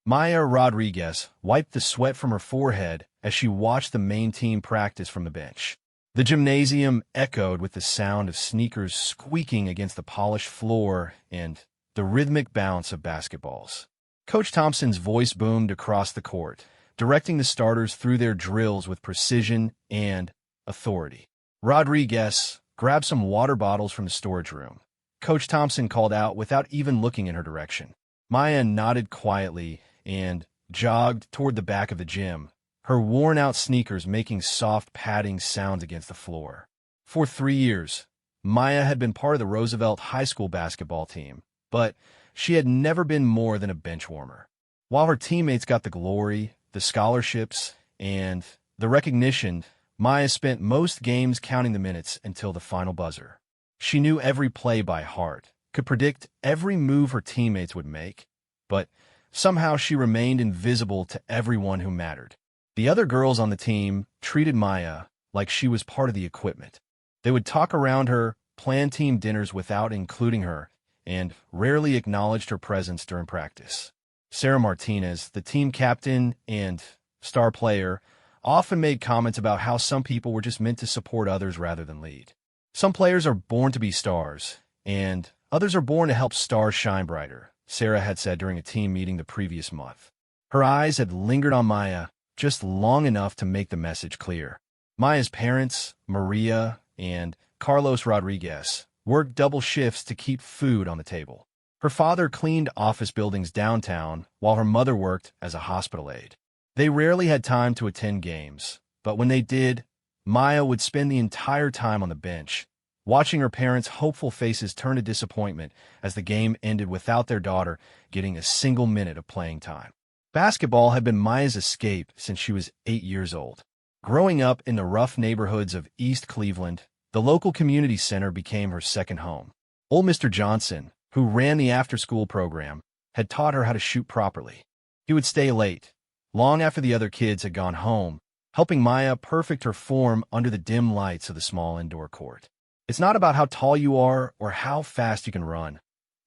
Maya Rodriguez wiped the sweat from her forehead as she watched the main team practice from the bench. The gymnasium echoed with the sound of sneakers squeaking against the polished floor and the rhythmic bounce of basketballs. Coach Thompson's voice boomed across the court, directing the starters through their drills with precision and authority. Rodriguez grabbed some water bottles from the storage room. Coach Thompson called out without even looking in her direction. Maya nodded quietly and jogged toward the back of the gym, her worn-out sneakers making soft padding sounds against the floor. For 3 years, Maya had been part of the Roosevelt High School basketball team, but she had never been more than a bench warmer. While her teammates got the glory, the scholarships, and the recognition, Maya spent most games counting the minutes until the final buzzer. She knew every play by heart, could predict every move her teammates would make, but somehow she remained invisible to everyone who mattered. The other girls on the team treated Maya like she was part of the equipment. They would talk around her, plan team dinners without including her, and rarely acknowledged her presence during practice. Sarah Martinez, the team captain and star player, often made comments about how some people were just meant to support others rather than lead. Some players are born to be stars, and others are born to help stars shine brighter, Sarah had said during a team meeting the previous month. Her eyes had lingered on Maya just long enough to make the message clear. Maya's parents, Maria and Carlos Rodriguez, worked double shifts to keep food on the table. Her father cleaned office buildings downtown while her mother worked as a hospital aide. They rarely had time to attend games, but when they did, Maya would spend the entire time on the bench, watching her parents' hopeful faces turn to disappointment as the game ended without their daughter getting a single minute of playing time. Basketball had been Maya's escape since she was 8 years old. Growing up in the rough neighborhoods of East Cleveland, the local community center became her second home. Old Mr. Johnson, who ran the after-school program, had taught her how to shoot properly. He would stay late, long after the other kids had gone home, helping Maya perfect her form under the dim lights of the small indoor court. "It's not about how tall you are or how fast you can run,"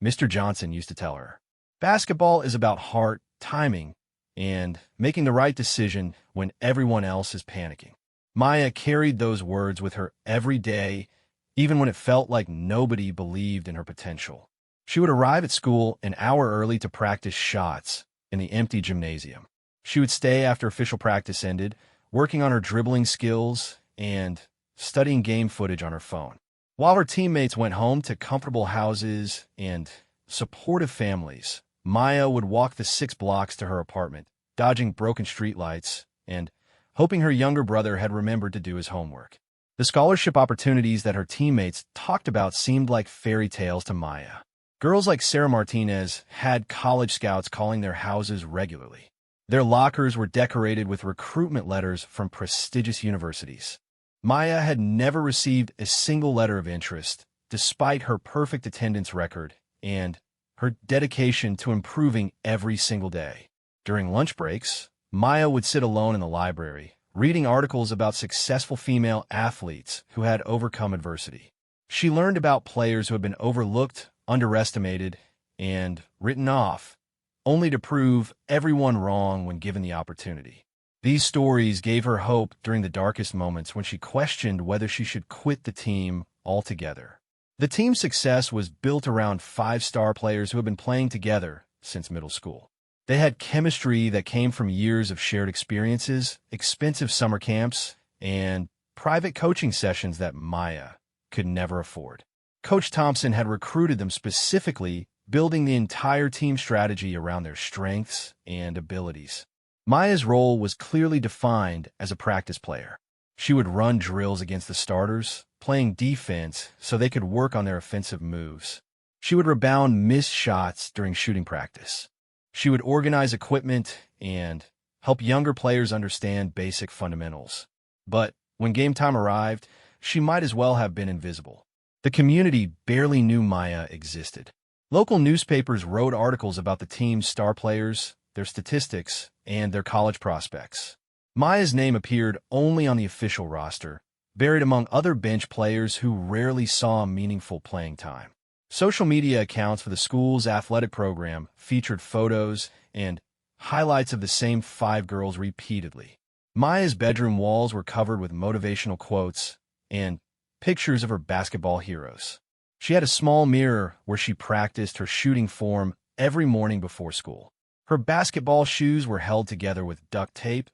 Mr. Johnson used to tell her. "Basketball is about heart, timing, and making the right decision when everyone else is panicking." Maya carried those words with her every day, even when it felt like nobody believed in her potential. She would arrive at school an hour early to practice shots in the empty gymnasium. She would stay after official practice ended, working on her dribbling skills and studying game footage on her phone. While her teammates went home to comfortable houses and supportive families, Maya would walk the 6 blocks to her apartment, dodging broken streetlights and hoping her younger brother had remembered to do his homework. The scholarship opportunities that her teammates talked about seemed like fairy tales to Maya. Girls like Sarah Martinez had college scouts calling their houses regularly. Their lockers were decorated with recruitment letters from prestigious universities. Maya had never received a single letter of interest, despite her perfect attendance record and her dedication to improving every single day. During lunch breaks, Maya would sit alone in the library, reading articles about successful female athletes who had overcome adversity. She learned about players who had been overlooked, underestimated, and written off, only to prove everyone wrong when given the opportunity. These stories gave her hope during the darkest moments when she questioned whether she should quit the team altogether. The team's success was built around 5-star players who had been playing together since middle school. They had chemistry that came from years of shared experiences, expensive summer camps, and private coaching sessions that Maya could never afford. Coach Thompson had recruited them specifically, building the entire team strategy around their strengths and abilities. Maya's role was clearly defined as a practice player. She would run drills against the starters, playing defense so they could work on their offensive moves. She would rebound missed shots during shooting practice. She would organize equipment and help younger players understand basic fundamentals. But when game time arrived, she might as well have been invisible. The community barely knew Maya existed. Local newspapers wrote articles about the team's star players, their statistics, and their college prospects. Maya's name appeared only on the official roster, buried among other bench players who rarely saw meaningful playing time. Social media accounts for the school's athletic program featured photos and highlights of the same 5 girls repeatedly. Maya's bedroom walls were covered with motivational quotes and pictures of her basketball heroes. She had a small mirror where she practiced her shooting form every morning before school. Her basketball shoes were held together with duct tape,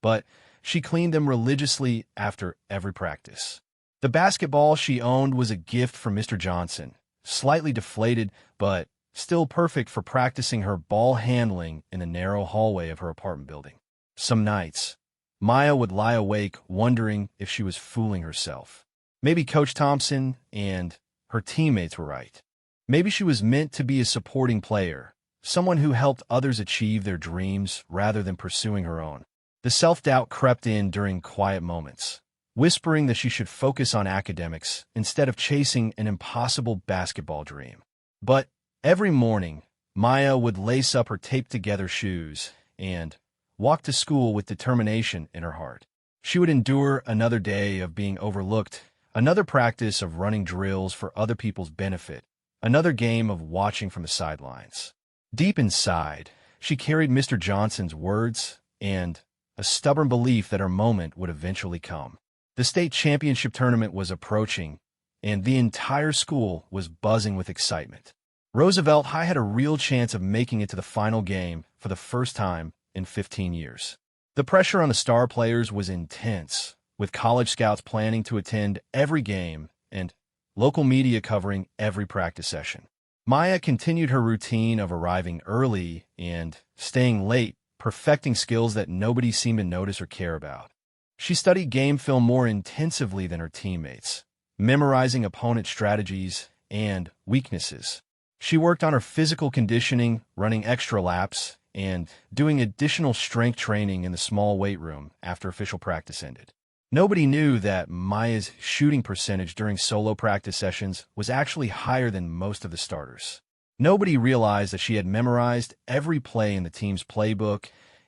but she cleaned them religiously after every practice. The basketball she owned was a gift from Mr. Johnson, slightly deflated, but still perfect for practicing her ball handling in the narrow hallway of her apartment building. Some nights, Maya would lie awake wondering if she was fooling herself. Maybe Coach Thompson and her teammates were right. Maybe she was meant to be a supporting player, someone who helped others achieve their dreams rather than pursuing her own. The self-doubt crept in during quiet moments, whispering that she should focus on academics instead of chasing an impossible basketball dream. But every morning, Maya would lace up her taped-together shoes and walk to school with determination in her heart. She would endure another day of being overlooked, another practice of running drills for other people's benefit, another game of watching from the sidelines. Deep inside, she carried Mr. Johnson's words and a stubborn belief that her moment would eventually come. The state championship tournament was approaching, and the entire school was buzzing with excitement. Roosevelt High had a real chance of making it to the final game for the first time in 15 years. The pressure on the star players was intense, with college scouts planning to attend every game and local media covering every practice session. Maya continued her routine of arriving early and staying late, perfecting skills that nobody seemed to notice or care about. She studied game film more intensively than her teammates, memorizing opponent strategies and weaknesses. She worked on her physical conditioning, running extra laps, and doing additional strength training in the small weight room after official practice ended. Nobody knew that Maya's shooting percentage during solo practice sessions was actually higher than most of the starters. Nobody realized that she had memorized every play in the team's playbook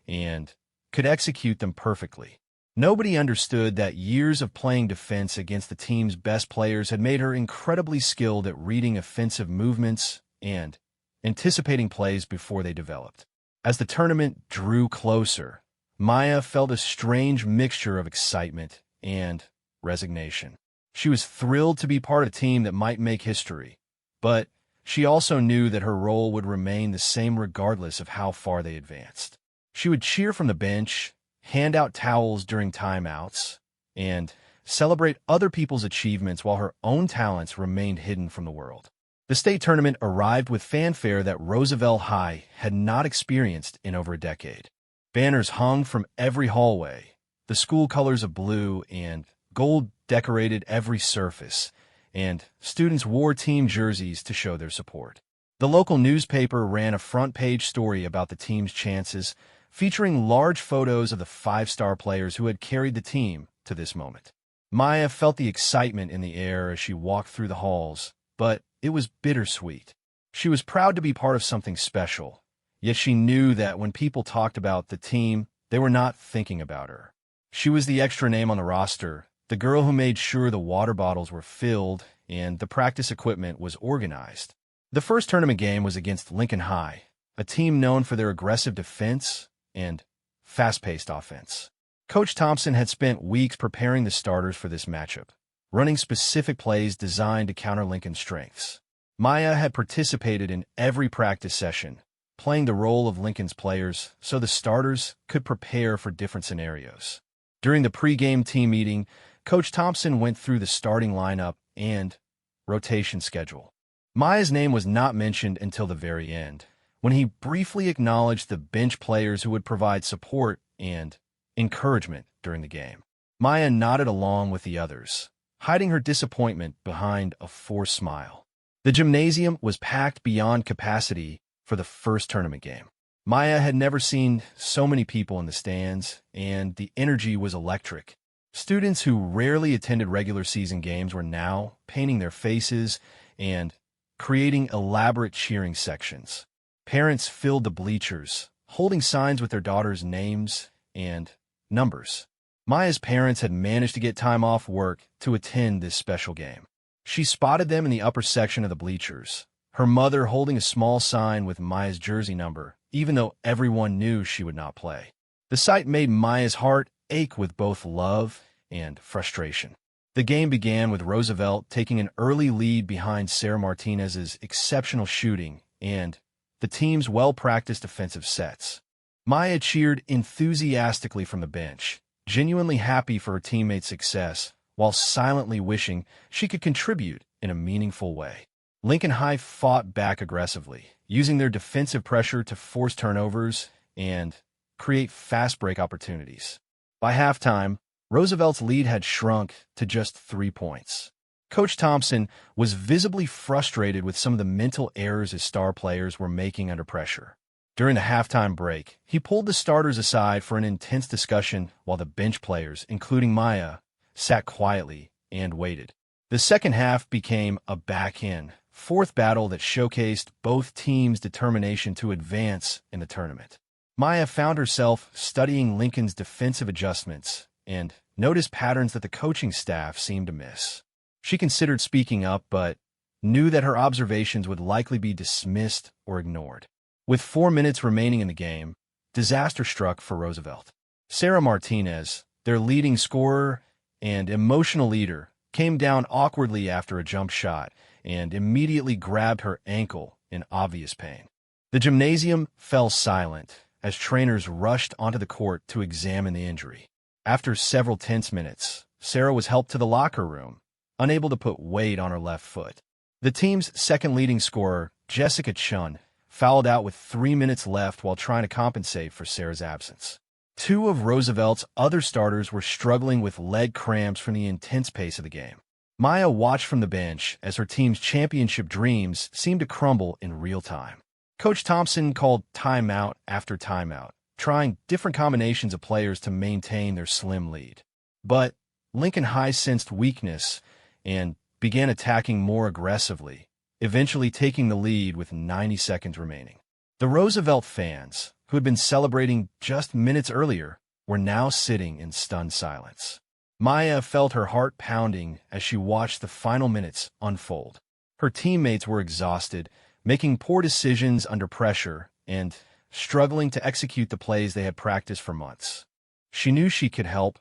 and could execute them perfectly. Nobody understood that years of playing defense against the team's best players had made her incredibly skilled at reading offensive movements and anticipating plays before they developed. As the tournament drew closer, Maya felt a strange mixture of excitement and resignation. She was thrilled to be part of a team that might make history, but she also knew that her role would remain the same regardless of how far they advanced. She would cheer from the bench, hand out towels during timeouts, and celebrate other people's achievements while her own talents remained hidden from the world. The state tournament arrived with fanfare that Roosevelt High had not experienced in over a decade. Banners hung from every hallway. The school colors of blue and gold decorated every surface, and students wore team jerseys to show their support. The local newspaper ran a front-page story about the team's chances, featuring large photos of the 5-star players who had carried the team to this moment. Maya felt the excitement in the air as she walked through the halls, but it was bittersweet. She was proud to be part of something special, yet she knew that when people talked about the team, they were not thinking about her. She was the extra name on the roster, the girl who made sure the water bottles were filled and the practice equipment was organized. The first tournament game was against Lincoln High, a team known for their aggressive defense and fast-paced offense. Coach Thompson had spent weeks preparing the starters for this matchup, running specific plays designed to counter Lincoln's strengths. Maya had participated in every practice session, playing the role of Lincoln's players so the starters could prepare for different scenarios. During the pregame team meeting, Coach Thompson went through the starting lineup and rotation schedule. Maya's name was not mentioned until the very end, when he briefly acknowledged the bench players who would provide support and encouragement during the game. Maya nodded along with the others, hiding her disappointment behind a forced smile. The gymnasium was packed beyond capacity for the first tournament game. Maya had never seen so many people in the stands, and the energy was electric. Students who rarely attended regular season games were now painting their faces and creating elaborate cheering sections. Parents filled the bleachers, holding signs with their daughters' names and numbers. Maya's parents had managed to get time off work to attend this special game. She spotted them in the upper section of the bleachers, her mother holding a small sign with Maya's jersey number even though everyone knew she would not play. The sight made Maya's heart ache with both love and frustration. The game began with Roosevelt taking an early lead behind Sarah Martinez's exceptional shooting and the team's well-practiced offensive sets. Maya cheered enthusiastically from the bench, genuinely happy for her teammates' success, while silently wishing she could contribute in a meaningful way. Lincoln High fought back aggressively, using their defensive pressure to force turnovers and create fast break opportunities. By halftime, Roosevelt's lead had shrunk to just 3 points. Coach Thompson was visibly frustrated with some of the mental errors his star players were making under pressure. During the halftime break, he pulled the starters aside for an intense discussion while the bench players, including Maya, sat quietly and waited. The second half became a back-end, fourth battle that showcased both teams' determination to advance in the tournament. Maya found herself studying Lincoln's defensive adjustments and noticed patterns that the coaching staff seemed to miss. She considered speaking up, but knew that her observations would likely be dismissed or ignored. With 4 minutes remaining in the game, disaster struck for Roosevelt. Sarah Martinez, their leading scorer and emotional leader, came down awkwardly after a jump shot and immediately grabbed her ankle in obvious pain. The gymnasium fell silent as trainers rushed onto the court to examine the injury. After several tense minutes, Sarah was helped to the locker room, unable to put weight on her left foot. The team's second leading scorer, Jessica Chun, fouled out with 3 minutes left while trying to compensate for Sarah's absence. 2 of Roosevelt's other starters were struggling with leg cramps from the intense pace of the game. Maya watched from the bench as her team's championship dreams seemed to crumble in real time. Coach Thompson called timeout after timeout, trying different combinations of players to maintain their slim lead. But Lincoln High sensed weakness and began attacking more aggressively, eventually taking the lead with 90 seconds remaining. The Roosevelt fans, who had been celebrating just minutes earlier, were now sitting in stunned silence. Maya felt her heart pounding as she watched the final minutes unfold. Her teammates were exhausted, making poor decisions under pressure and struggling to execute the plays they had practiced for months. She knew she could help,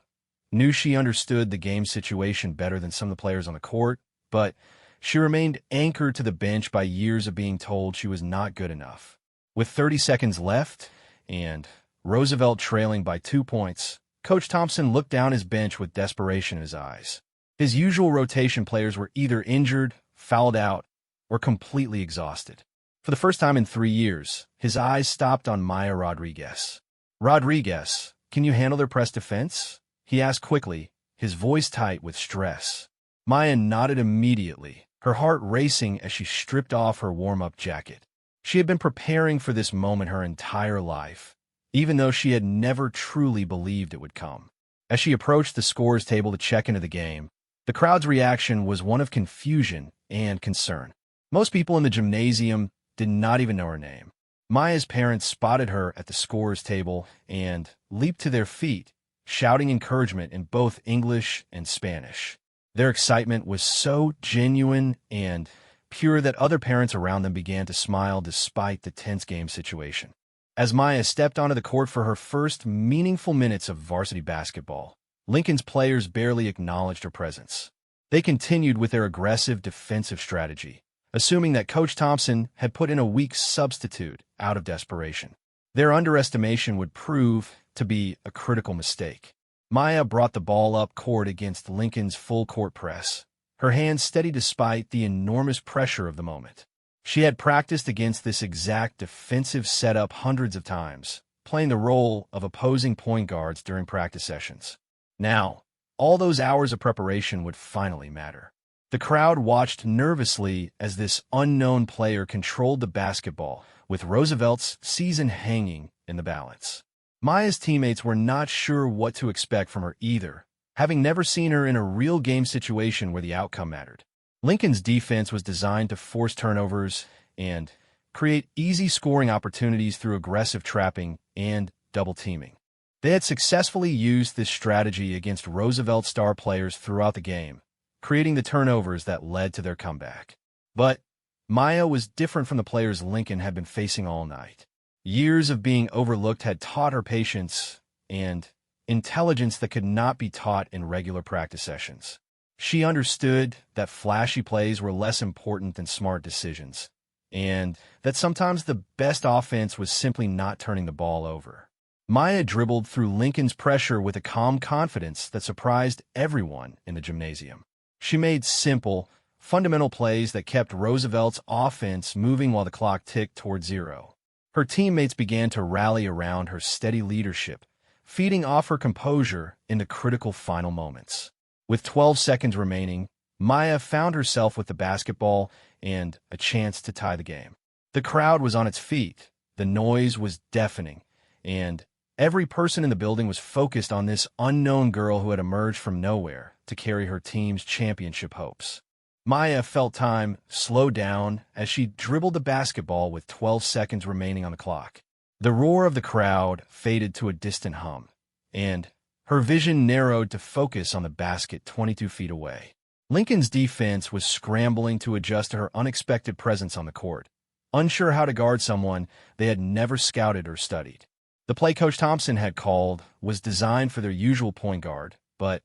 knew she understood the game situation better than some of the players on the court, but she remained anchored to the bench by years of being told she was not good enough. With 30 seconds left and Roosevelt trailing by 2 points, Coach Thompson looked down his bench with desperation in his eyes. His usual rotation players were either injured, fouled out, or completely exhausted. For the first time in 3 years, his eyes stopped on Maya Rodriguez. "Rodriguez, can you handle their press defense?" he asked quickly, his voice tight with stress. Maya nodded immediately, her heart racing as she stripped off her warm-up jacket. She had been preparing for this moment her entire life, even though she had never truly believed it would come. As she approached the scorer's table to check into the game, the crowd's reaction was one of confusion and concern. Most people in the gymnasium did not even know her name. Maya's parents spotted her at the scorer's table and leaped to their feet, shouting encouragement in both English and Spanish. Their excitement was so genuine and pure that other parents around them began to smile despite the tense game situation. As Maya stepped onto the court for her first meaningful minutes of varsity basketball, Lincoln's players barely acknowledged her presence. They continued with their aggressive defensive strategy, assuming that Coach Thompson had put in a weak substitute out of desperation. Their underestimation would prove to be a critical mistake. Maya brought the ball up court against Lincoln's full-court press, her hands steady despite the enormous pressure of the moment. She had practiced against this exact defensive setup hundreds of times, playing the role of opposing point guards during practice sessions. Now, all those hours of preparation would finally matter. The crowd watched nervously as this unknown player controlled the basketball, with Roosevelt's season hanging in the balance. Maya's teammates were not sure what to expect from her either, having never seen her in a real game situation where the outcome mattered. Lincoln's defense was designed to force turnovers and create easy scoring opportunities through aggressive trapping and double teaming. They had successfully used this strategy against Roosevelt star players throughout the game, creating the turnovers that led to their comeback. But Maya was different from the players Lincoln had been facing all night. Years of being overlooked had taught her patience and intelligence that could not be taught in regular practice sessions. She understood that flashy plays were less important than smart decisions, and that sometimes the best offense was simply not turning the ball over. Maya dribbled through Lincoln's pressure with a calm confidence that surprised everyone in the gymnasium. She made simple, fundamental plays that kept Roosevelt's offense moving while the clock ticked toward zero. Her teammates began to rally around her steady leadership, feeding off her composure in the critical final moments. With 12 seconds remaining, Maya found herself with the basketball and a chance to tie the game. The crowd was on its feet, the noise was deafening, and every person in the building was focused on this unknown girl who had emerged from nowhere to carry her team's championship hopes. Maya felt time slow down as she dribbled the basketball with 12 seconds remaining on the clock. The roar of the crowd faded to a distant hum, and her vision narrowed to focus on the basket 22 feet away. Lincoln's defense was scrambling to adjust to her unexpected presence on the court, unsure how to guard someone they had never scouted or studied. The play Coach Thompson had called was designed for their usual point guard, but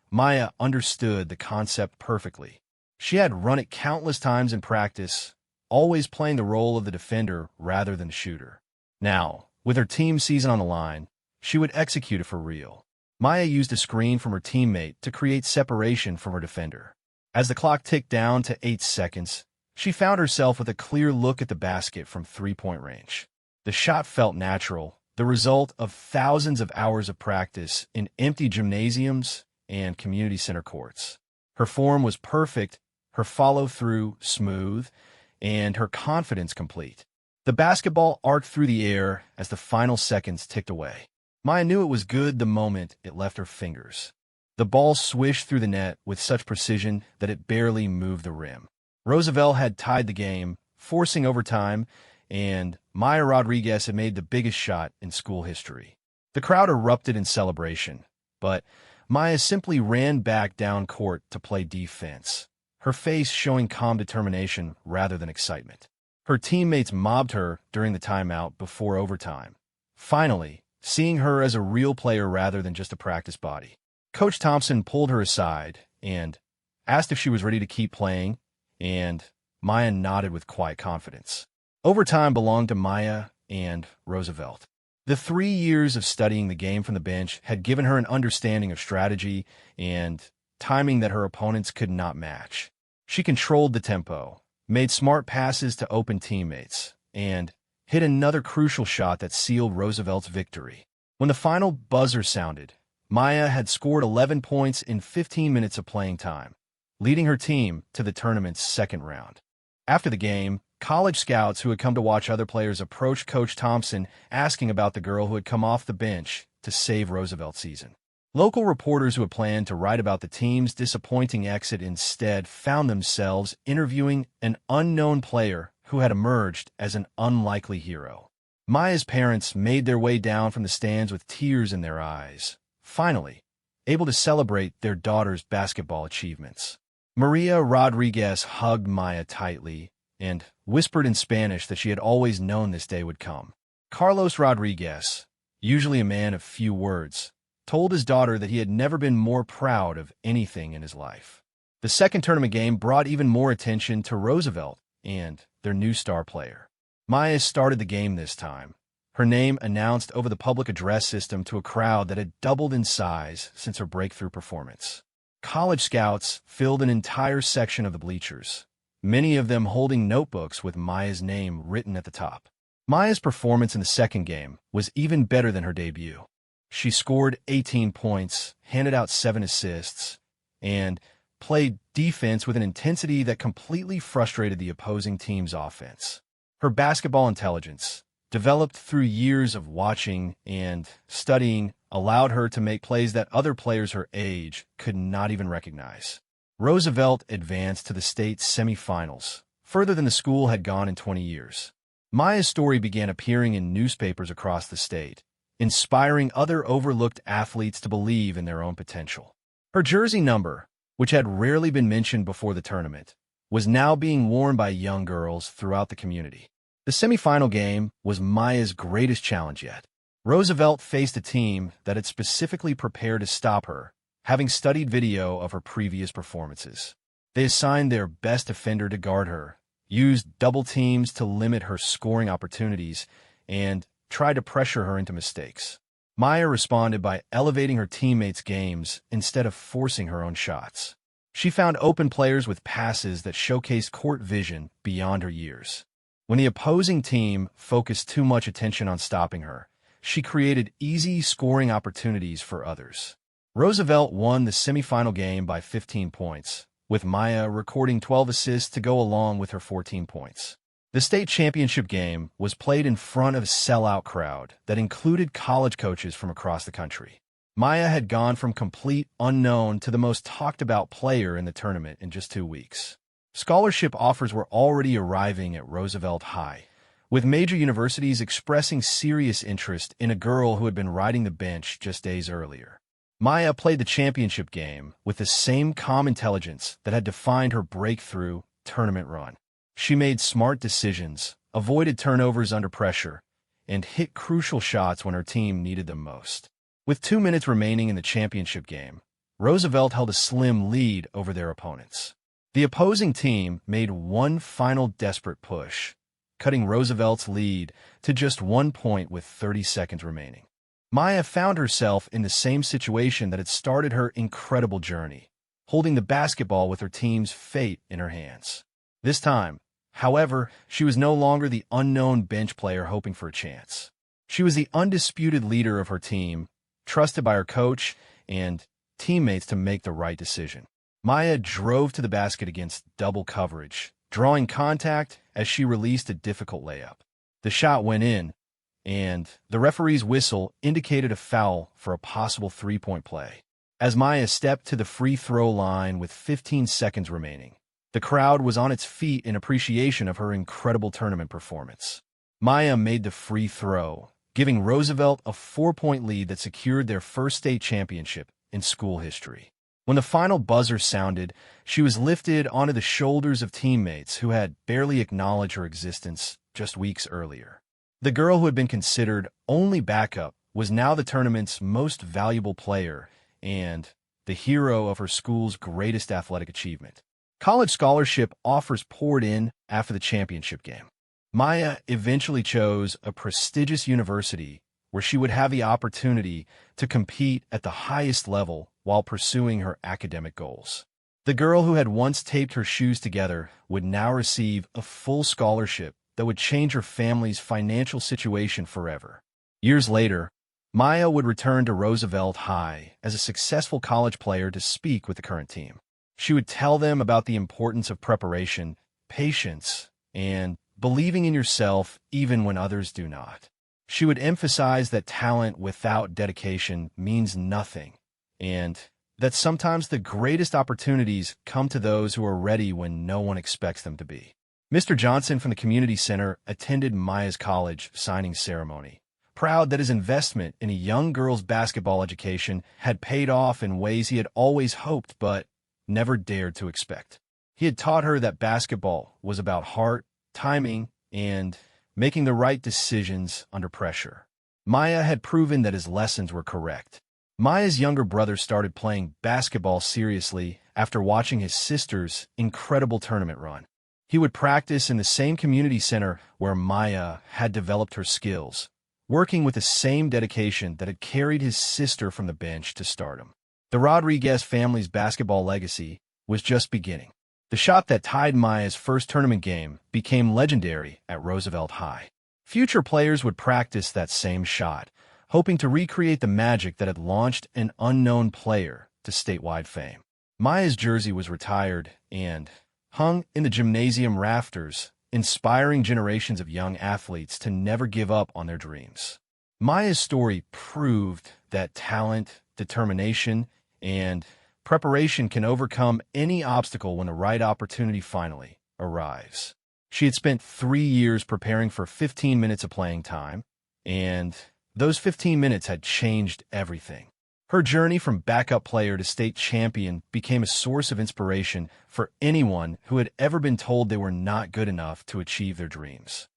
Maya understood the concept perfectly. She had run it countless times in practice, always playing the role of the defender rather than the shooter. Now, with her team season on the line, she would execute it for real. Maya used a screen from her teammate to create separation from her defender. As the clock ticked down to 8 seconds, she found herself with a clear look at the basket from three-point range. The shot felt natural, the result of thousands of hours of practice in empty gymnasiums and community center courts. Her form was perfect, her follow-through smooth, and her confidence complete. The basketball arced through the air as the final seconds ticked away. Maya knew it was good the moment it left her fingers. The ball swished through the net with such precision that it barely moved the rim. Roosevelt had tied the game, forcing overtime, and Maya Rodriguez had made the biggest shot in school history. The crowd erupted in celebration, but Maya simply ran back down court to play defense, her face showing calm determination rather than excitement. Her teammates mobbed her during the timeout before overtime, finally seeing her as a real player rather than just a practice body. Coach Thompson pulled her aside and asked if she was ready to keep playing, and Maya nodded with quiet confidence. Overtime belonged to Maya and Roosevelt. The 3 years of studying the game from the bench had given her an understanding of strategy and timing that her opponents could not match. She controlled the tempo, made smart passes to open teammates, and hit another crucial shot that sealed Roosevelt's victory. When the final buzzer sounded, Maya had scored 11 points in 15 minutes of playing time, leading her team to the tournament's second round. After the game, college scouts who had come to watch other players approached Coach Thompson asking about the girl who had come off the bench to save Roosevelt's season. Local reporters who had planned to write about the team's disappointing exit instead found themselves interviewing an unknown player who had emerged as an unlikely hero. Maya's parents made their way down from the stands with tears in their eyes, finally able to celebrate their daughter's basketball achievements. Maria Rodriguez hugged Maya tightly and whispered in Spanish that she had always known this day would come. Carlos Rodriguez, usually a man of few words, told his daughter that he had never been more proud of anything in his life. The second tournament game brought even more attention to Roosevelt and their new star player. Maya started the game this time, her name announced over the public address system to a crowd that had doubled in size since her breakthrough performance. College scouts filled an entire section of the bleachers, many of them holding notebooks with Maya's name written at the top. Maya's performance in the second game was even better than her debut. She scored 18 points, handed out 7 assists, and played defense with an intensity that completely frustrated the opposing team's offense. Her basketball intelligence, developed through years of watching and studying, allowed her to make plays that other players her age could not even recognize. Roosevelt advanced to the state semifinals, further than the school had gone in 20 years. Maya's story began appearing in newspapers across the state, inspiring other overlooked athletes to believe in their own potential. Her jersey number, which had rarely been mentioned before the tournament, was now being worn by young girls throughout the community. The semifinal game was Maya's greatest challenge yet. Roosevelt faced a team that had specifically prepared to stop her, having studied video of her previous performances. They assigned their best defender to guard her, used double teams to limit her scoring opportunities, and tried to pressure her into mistakes. Maya responded by elevating her teammates' games instead of forcing her own shots. She found open players with passes that showcased court vision beyond her years. When the opposing team focused too much attention on stopping her, she created easy scoring opportunities for others. Roosevelt won the semifinal game by 15 points, with Maya recording 12 assists to go along with her 14 points. The state championship game was played in front of a sellout crowd that included college coaches from across the country. Maya had gone from complete unknown to the most talked-about player in the tournament in just 2 weeks. Scholarship offers were already arriving at Roosevelt High, with major universities expressing serious interest in a girl who had been riding the bench just days earlier. Maya played the championship game with the same calm intelligence that had defined her breakthrough tournament run. She made smart decisions, avoided turnovers under pressure, and hit crucial shots when her team needed them most. With 2 minutes remaining in the championship game, Roosevelt held a slim lead over their opponents. The opposing team made one final desperate push, cutting Roosevelt's lead to just 1 point with 30 seconds remaining. Maya found herself in the same situation that had started her incredible journey, holding the basketball with her team's fate in her hands. This time, however, she was no longer the unknown bench player hoping for a chance. She was the undisputed leader of her team, trusted by her coach and teammates to make the right decision. Maya drove to the basket against double coverage, drawing contact as she released a difficult layup. The shot went in, and the referee's whistle indicated a foul for a possible three-point play. As Maya stepped to the free throw line with 15 seconds remaining, the crowd was on its feet in appreciation of her incredible tournament performance. Maya made the free throw, giving Roosevelt a 4-point lead that secured their first state championship in school history. When the final buzzer sounded, she was lifted onto the shoulders of teammates who had barely acknowledged her existence just weeks earlier. The girl who had been considered only backup was now the tournament's most valuable player and the hero of her school's greatest athletic achievement. College scholarship offers poured in after the championship game. Maya eventually chose a prestigious university where she would have the opportunity to compete at the highest level while pursuing her academic goals. The girl who had once taped her shoes together would now receive a full scholarship that would change her family's financial situation forever. Years later, Maya would return to Roosevelt High as a successful college player to speak with the current team. She would tell them about the importance of preparation, patience, and believing in yourself even when others do not. She would emphasize that talent without dedication means nothing, and that sometimes the greatest opportunities come to those who are ready when no one expects them to be. Mr. Johnson from the community center attended Maya's college signing ceremony, proud that his investment in a young girl's basketball education had paid off in ways he had always hoped but never dared to expect. He had taught her that basketball was about heart, timing, and making the right decisions under pressure. Maya had proven that his lessons were correct. Maya's younger brother started playing basketball seriously after watching his sister's incredible tournament run. He would practice in the same community center where Maya had developed her skills, working with the same dedication that had carried his sister from the bench to stardom. The Rodriguez family's basketball legacy was just beginning. The shot that tied Maya's first tournament game became legendary at Roosevelt High. Future players would practice that same shot, hoping to recreate the magic that had launched an unknown player to statewide fame. Maya's jersey was retired and hung in the gymnasium rafters, inspiring generations of young athletes to never give up on their dreams. Maya's story proved that talent, determination, and preparation can overcome any obstacle when the right opportunity finally arrives. She had spent 3 years preparing for 15 minutes of playing time, and those 15 minutes had changed everything. Her journey from backup player to state champion became a source of inspiration for anyone who had ever been told they were not good enough to achieve their dreams.